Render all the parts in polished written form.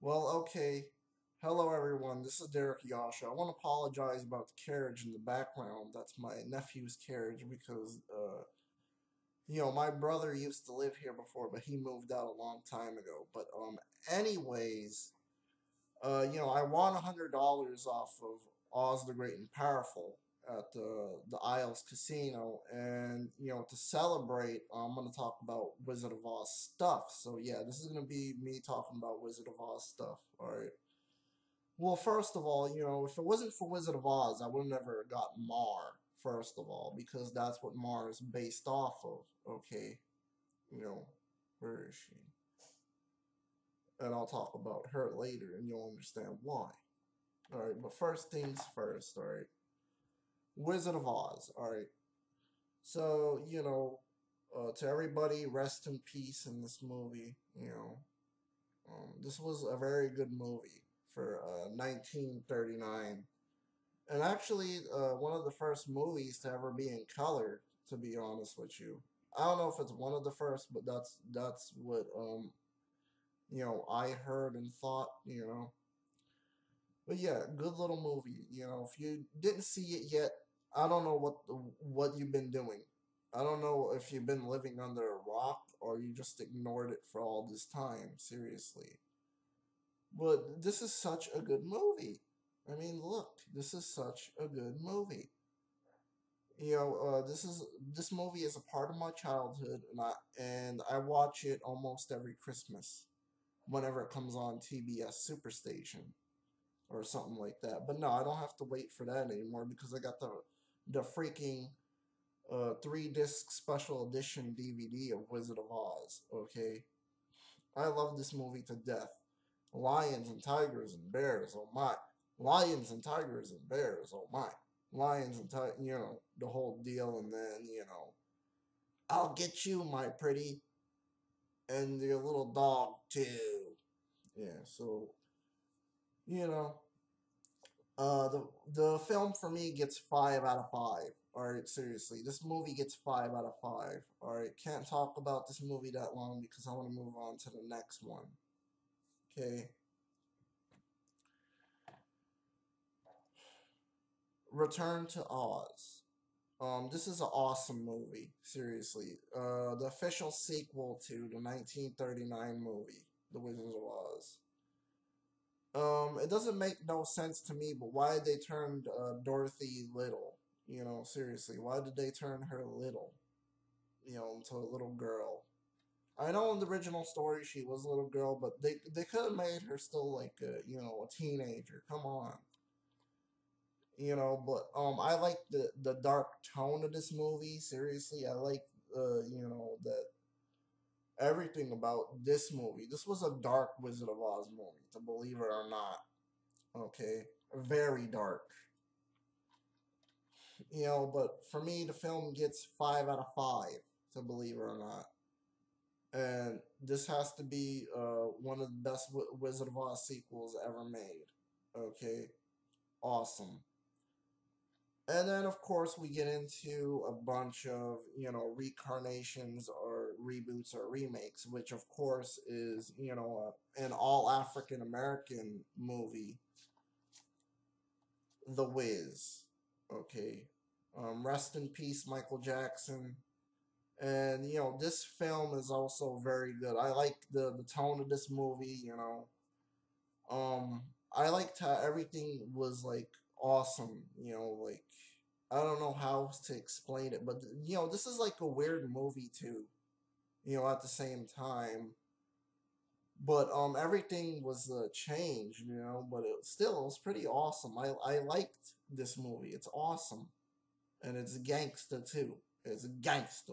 Well, okay. Hello, everyone. This is Derek Yasha. I want to apologize about the carriage in the background. That's my nephew's carriage because, my brother used to live here before, but he moved out a long time ago. Anyways, I won $100 off of Oz the Great and Powerful at the Isles Casino, and to celebrate, I'm gonna talk about Wizard of Oz stuff. So yeah, this is gonna be me talking about Wizard of Oz stuff. All right. Well, first of all, if it wasn't for Wizard of Oz, I would have never got Mar, first of all, because that's what Mar is based off of, okay? You know, where is she? And I'll talk about her later and you'll understand why. Alright, but first things first, alright? Wizard of Oz, alright? So, to everybody, rest in peace in this movie, this was a very good movie for 1939. And actually, one of the first movies to ever be in color, to be honest with you. I don't know if it's one of the first, but that's what I heard and thought. But yeah, good little movie. If you didn't see it yet, I don't know what you've been doing. I don't know if you've been living under a rock or you just ignored it for all this time, seriously. But this is such a good movie. I mean, look, this is such a good movie. This movie is a part of my childhood, and I watch it almost every Christmas whenever it comes on TBS Superstation or something like that. But no, I don't have to wait for that anymore because I got the freaking 3 disc special edition DVD of Wizard of Oz. Okay, I love this movie to death. Lions and tigers and bears, oh my! Lions and tigers and bears, oh my! Lions and the whole deal, and then I'll get you, my pretty, and your little dog too. Yeah, so you know, the film for me gets 5 out of 5. All right, seriously, this movie gets 5 out of 5. All right, can't talk about this movie that long because I want to move on to the next one. Okay, Return to Oz. This is an awesome movie, seriously. The official sequel to the 1939 movie, The Wizard of Oz. It doesn't make no sense to me, but why did they turn Dorothy little? Seriously, why did they turn her little? Into a little girl. I know in the original story she was a little girl, but they could have made her still like a teenager. Come on. But I like the dark tone of this movie. Seriously, I like that everything about this movie. This was a dark Wizard of Oz movie, to believe it or not. Okay, very dark. But for me, the film gets 5 out of 5, to believe it or not. And this has to be one of the best Wizard of Oz sequels ever made. Okay, awesome. And then, of course, we get into a bunch of, recarnations or reboots or remakes, which, of course, is, an all African American movie, The Wiz. Okay. Rest in peace, Michael Jackson. And, this film is also very good. I like the tone of this movie. Um, I liked how everything was, like, awesome. Like, I don't know how to explain it, but this is like a weird movie too. At the same time, but everything was changed. But it was pretty awesome. I liked this movie. It's awesome, and it's gangster too. It's gangster.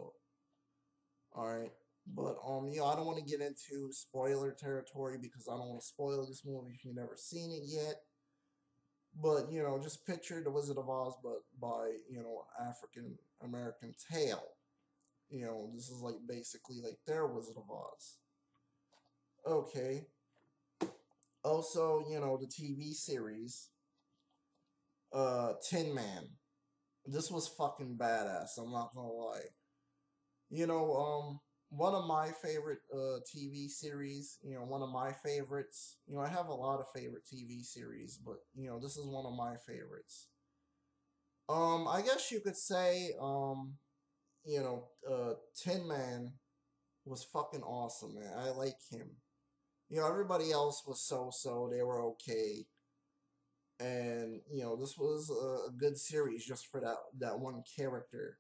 All right. But I don't want to get into spoiler territory because I don't want to spoil this movie if you've never seen it yet. But just picture the Wizard of Oz, but by African American tale. This is like basically like their Wizard of Oz. Okay. Also, the TV series, Tin Man. This was fucking badass. I'm not gonna lie. You know, um, one of my favorite TV series, one of my favorites. I have a lot of favorite TV series, but this is one of my favorites. I guess you could say, Tin Man was fucking awesome, man. I like him. Everybody else was so-so. They were okay, and this was a good series just for that one character.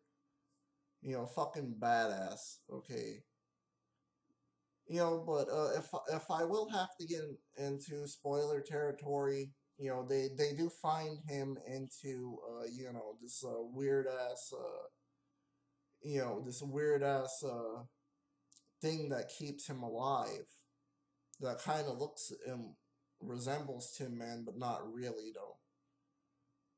Fucking badass. Okay. But if I will have to get into spoiler territory, they do find him into this weird ass this weird ass thing that keeps him alive. That kind of looks and resembles Tin Man, but not really though.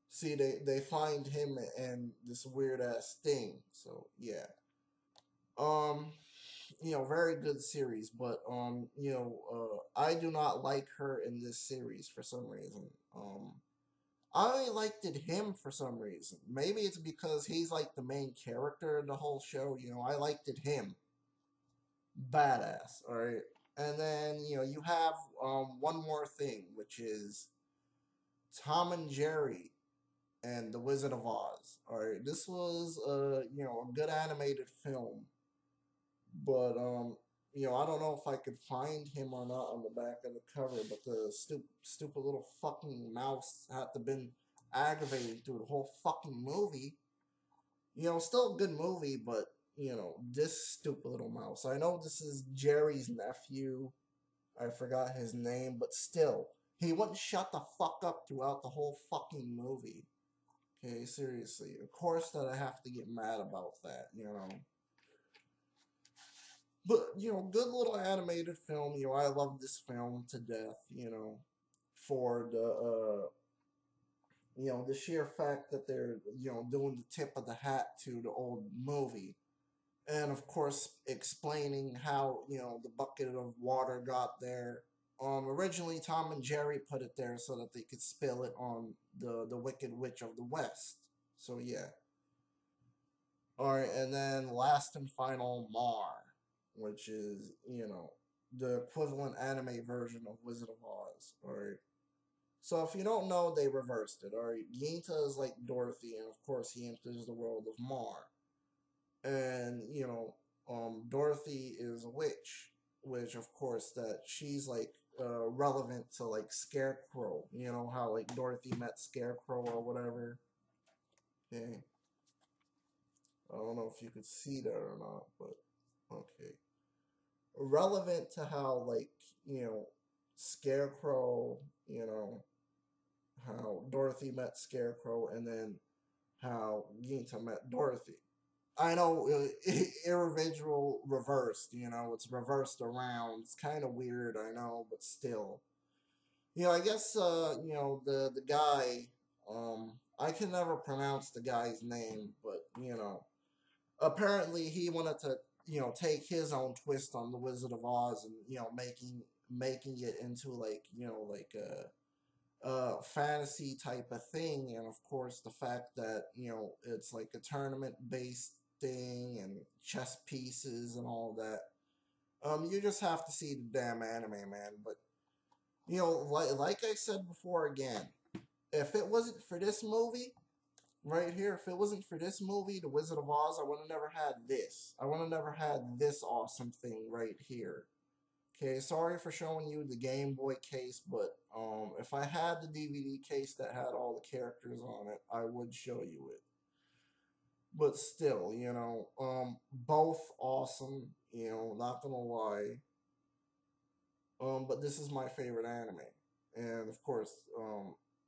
See, they find him and this weird ass thing. So yeah. Um, very good series, but I do not like her in this series for some reason. I liked it him for some reason. Maybe it's because he's like the main character in the whole show. I liked it him. Badass, all right. And then you have one more thing, which is Tom and Jerry and the Wizard of Oz. All right, this was a good animated film. But I don't know if I could find him or not on the back of the cover. But the stupid little fucking mouse had to been aggravated through the whole fucking movie. Still a good movie, but this stupid little mouse. I know this is Jerry's nephew. I forgot his name, but still, he wouldn't shut the fuck up throughout the whole fucking movie. Okay, seriously. Of course that I have to get mad about that. But good little animated film. I love this film to death. For the sheer fact that they're doing the tip of the hat to the old movie, and of course explaining how the bucket of water got there. Originally Tom and Jerry put it there so that they could spill it on the Wicked Witch of the West. So yeah. All right, and then last and final, Mar, which is the equivalent anime version of Wizard of Oz. All right. So if you don't know, they reversed it. All right, Ginta is like Dorothy, and of course he enters the world of Mar, and Dorothy is a witch, which of course that she's like relevant to like Scarecrow. You know how like Dorothy met Scarecrow or whatever. Okay. I don't know if you could see that or not, but okay. Relevant to how, like, Scarecrow, how Dorothy met Scarecrow, and then how Ginta met Dorothy. I know irreversible reversed, it's reversed around. It's kind of weird, I know, but still. I guess, the guy, I can never pronounce the guy's name, but, apparently he wanted to take his own twist on the Wizard of Oz, and making it into like like a fantasy type of thing. And of course the fact that it's like a tournament based thing and chess pieces and all that. You just have to see the damn anime, man. But like I said before, again, if it wasn't for this movie right here, if it wasn't for this movie, The Wizard of Oz, I would have never had this. I would have never had this awesome thing right here. Okay, sorry for showing you the Game Boy case, but if I had the DVD case that had all the characters on it, I would show you it. But still, both awesome. Not gonna lie. But this is my favorite anime, and of course,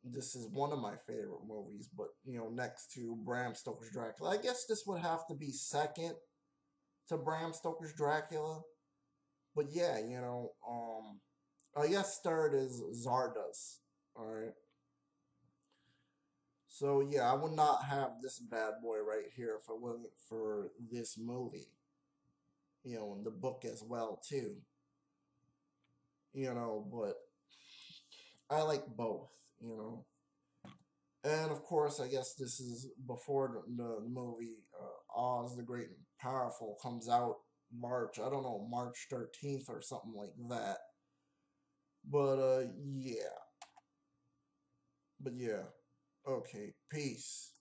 this is one of my favorite movies. But next to Bram Stoker's Dracula, I guess this would have to be second to Bram Stoker's Dracula. But yeah, I guess third is Zardoz. All right. So yeah, I would not have this bad boy right here if it wasn't for this movie. And the book as well too. But I like both. And of course, I guess this is before the movie Oz the Great and Powerful comes out. March. I don't know, March 13th or something like that. But yeah. But yeah. Okay. Peace.